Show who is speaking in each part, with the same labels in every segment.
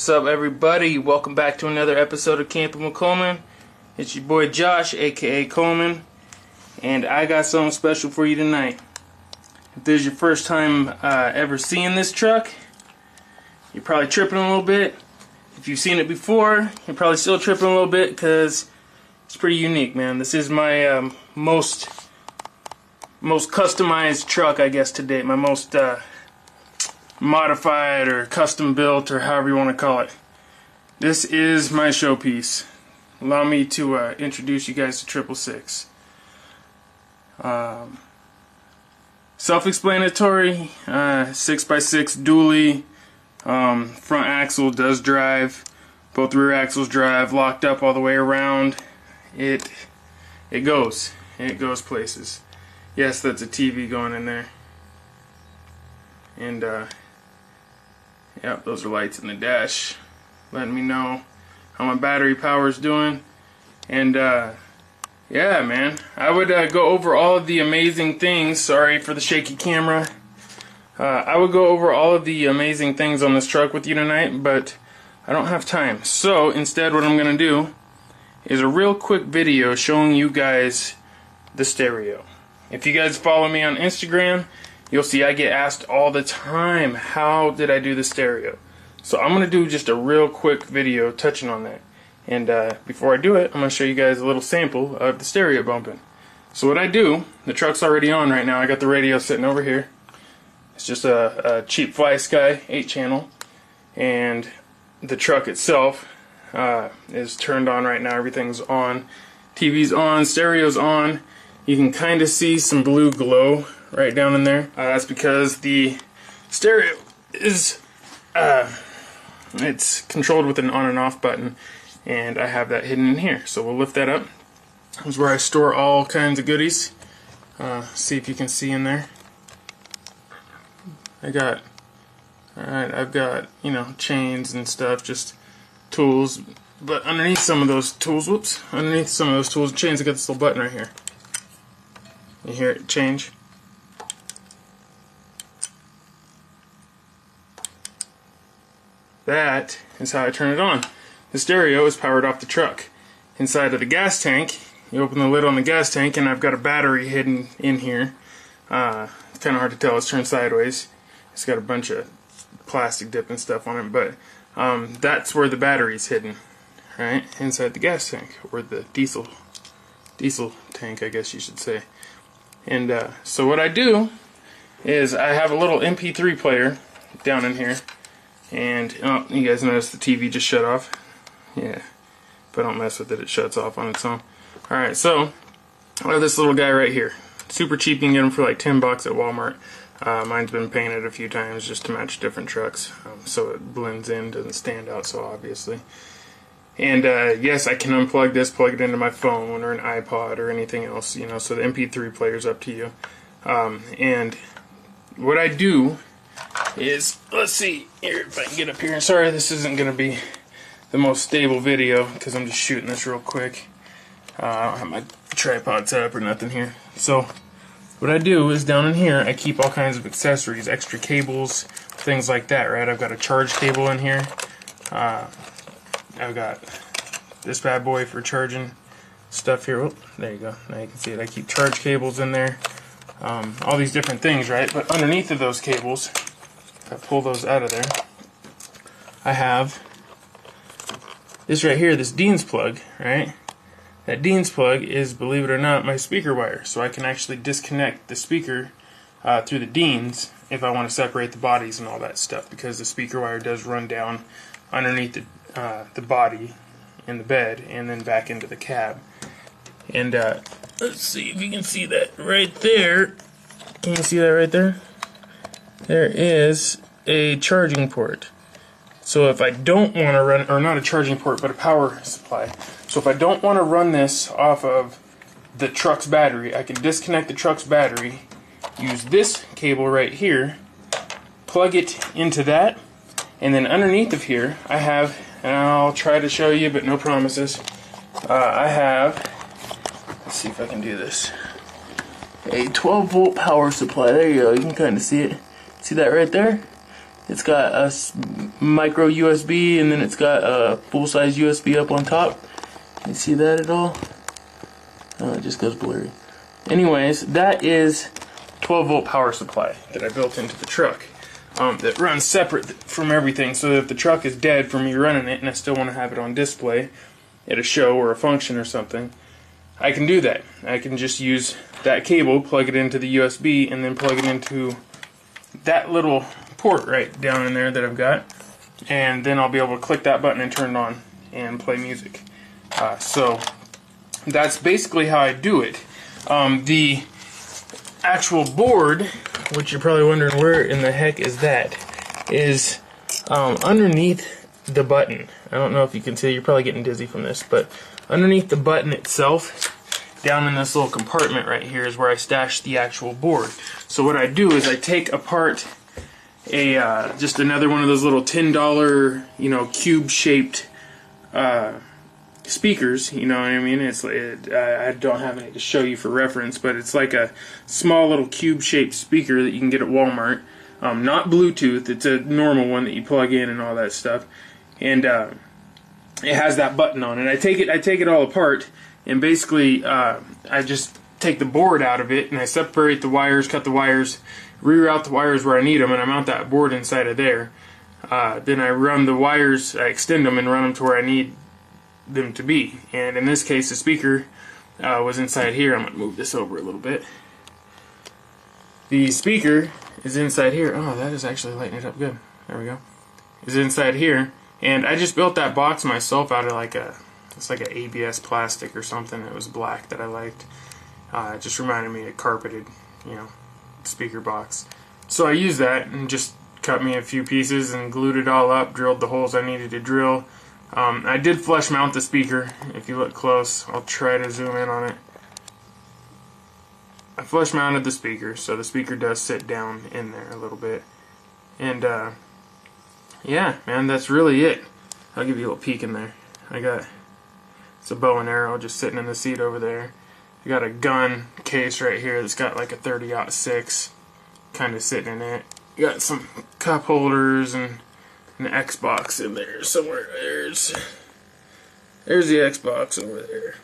Speaker 1: What's up, everybody? Welcome back to another episode of Camping with Coleman. It's your boy Josh, aka Coleman, and I got something special for you tonight. If this is your first time ever seeing this truck, you're probably tripping a little bit. If you've seen it before, you're probably still tripping a little bit because it's pretty unique, man. This is my most customized truck, I guess, to date. My most modified or custom built, or however you want to call it. This is my showpiece. Allow me to introduce you guys to 666. Self-explanatory. 6x6 dually. Front axle does drive. Both rear axles drive. Locked up all the way around. It goes places. Yes, that's a TV going in there. And yep, those are lights in the dash letting me know how my battery power is doing. And yeah, man, I would go over all of the amazing things. Sorry for the shaky camera. I would go over all of the amazing things on this truck with you tonight, but I don't have time. So instead, what I'm gonna do is a real quick video showing you guys the stereo. If you guys follow me on Instagram, you'll see I get asked all the time, how did I do the stereo? So I'm going to do just a real quick video touching on that. And before I do it, I'm going to show you guys a little sample of the stereo bumping. So what I do, the truck's already on right now. I got the radio sitting over here. It's just a cheap Fly Sky 8-channel. And the truck itself is turned on right now. Everything's on. TV's on, stereo's on. You can kind of see some blue glow right down in there. That's because the stereo is it's controlled with an on and off button, and I have that hidden in here. So we'll lift that up. This is where I store all kinds of goodies. See if you can see in there. I've got, you know, chains and stuff, just tools. But underneath some of those tools, underneath some of those tools and chains, I got this little button right here. You hear it change? That is how I turn it on. The stereo is powered off the truck. Inside of the gas tank, you open the lid on the gas tank, and I've got a battery hidden in here. It's kind of hard to tell, it's turned sideways. It's got a bunch of plastic dip and stuff on it, but that's where the battery's hidden, right? Inside the gas tank, or the diesel tank, I guess you should say. And so what I do is I have a little MP3 player down in here. And, oh, you guys notice the TV just shut off? Yeah. If I don't mess with it, it shuts off on its own. Alright, so I have this little guy right here. Super cheap, you can get them for like $10 at Walmart. Mine's been painted a few times just to match different trucks. So it blends in, doesn't stand out so obviously. And yes, I can unplug this, plug it into my phone or an iPod or anything else, you know, so the MP3 player's up to you. And what I do is, let's see here if I can get up here. Sorry, this isn't going to be the most stable video because I'm just shooting this real quick. I don't have my tripod set up or nothing here. So what I do is down in here I keep all kinds of accessories, extra cables, things like that, right? I've got a charge cable in here. I've got this bad boy for charging stuff here. Oh, there you go. Now you can see it. I keep charge cables in there. All these different things, right? But underneath of those cables, if I pull those out of there, I have this right here, this Dean's plug, right? That Dean's plug is, believe it or not, my speaker wire. So I can actually disconnect the speaker through the Dean's if I want to separate the bodies and all that stuff, because the speaker wire does run down underneath the body in the bed and then back into the cab. And let's see if you can see that right there. Can you see that right there? There is a charging port. So if I don't want to run, or not a charging port, but a power supply. So if I don't want to run this off of the truck's battery, I can disconnect the truck's battery, use this cable right here, plug it into that, and then underneath of here I have, and I'll try to show you, but no promises, I have, let's see if I can do this, a 12-volt power supply. There you go, you can kind of see it. See that right there? It's got a micro USB, and then it's got a full-size USB up on top. Can you see that at all? Oh, it just goes blurry. Anyways, that is 12-volt power supply that I built into the truck. That runs separate from everything, so that if the truck is dead from me running it and I still want to have it on display at a show or a function or something, I can do that. I can just use that cable, plug it into the USB, and then plug it into that little port right down in there that I've got, and then I'll be able to click that button and turn it on and play music. So that's basically how I do it. The actual board, which you're probably wondering where in the heck is that, is underneath the button. I don't know if you can see, you're probably getting dizzy from this, but underneath the button itself, down in this little compartment right here, is where I stash the actual board. So what I do is I take apart a just another one of those little $10, you know, cube-shaped speakers. You know what I mean? I don't have any to show you for reference, but it's like a small little cube-shaped speaker that you can get at Walmart. Not Bluetooth. It's a normal one that you plug in and all that stuff. And it has that button on it. I take it all apart, and basically I just take the board out of it, and I separate the wires, cut the wires, reroute the wires where I need them, and I mount that board inside of there. Then I run the wires, I extend them and run them to where I need them to be. And in this case, the speaker was inside here. I'm going to move this over a little bit. The speaker is inside here. Oh, that is actually lighting it up good. There we go. Is inside here. And I just built that box myself out of like it's like an ABS plastic or something. It was black that I liked. It just reminded me of carpeted, you know, speaker box. So I used that and just cut me a few pieces and glued it all up, drilled the holes I needed to drill. I did flush mount the speaker. If you look close, I'll try to zoom in on it. I flush mounted the speaker, so the speaker does sit down in there a little bit. And yeah, man, that's really it. I'll give you a little peek in there. It's a bow and arrow just sitting in the seat over there. I got a gun case right here that's got like a 30-06 kind of sitting in it. Got some cup holders and an Xbox in there somewhere. There's the Xbox over there.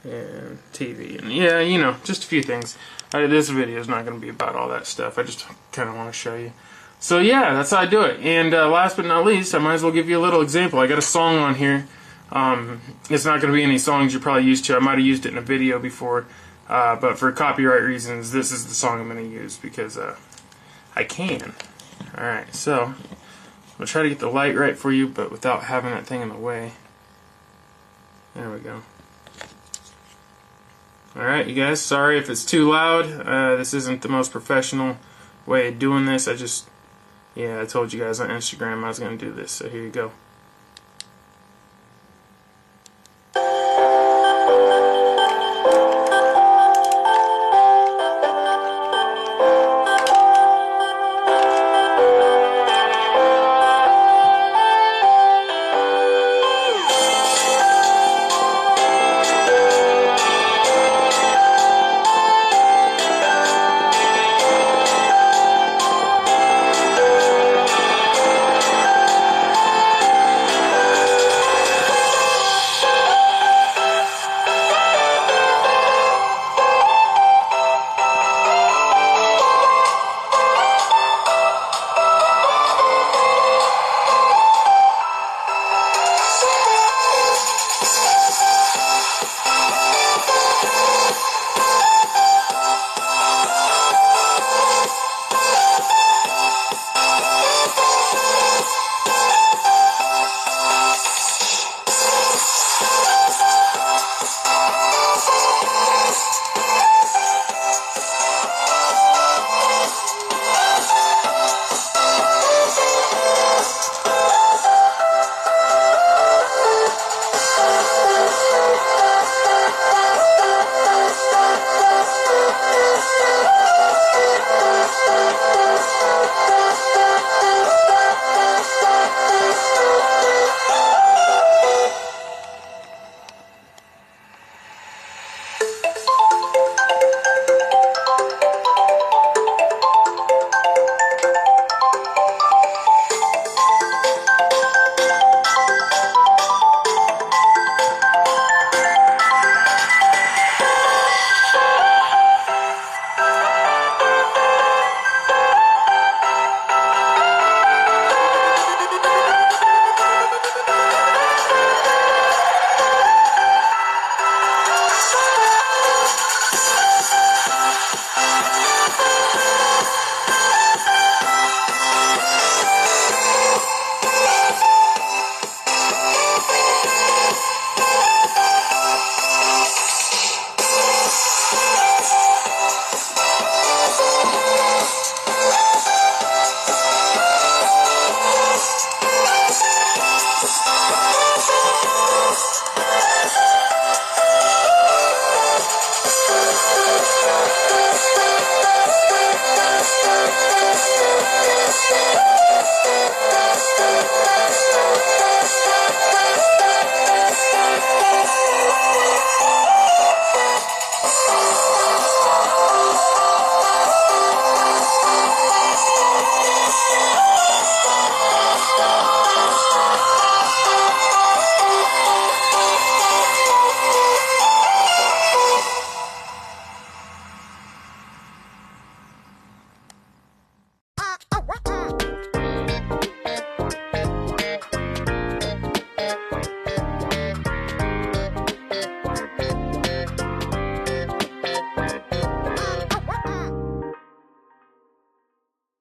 Speaker 1: And TV. And yeah, you know, just a few things. This video is not going to be about all that stuff. I just kind of want to show you. So yeah, that's how I do it. And last but not least, I might as well give you a little example. I got a song on here. It's not going to be any songs you're probably used to. I might have used it in a video before, but for copyright reasons, this is the song I'm going to use because I can. Alright, so I'm going to try to get the light right for you, but without having that thing in the way. There we go. Alright, you guys, sorry if it's too loud. This isn't the most professional way of doing this. I told you guys on Instagram I was going to do this, so here you go.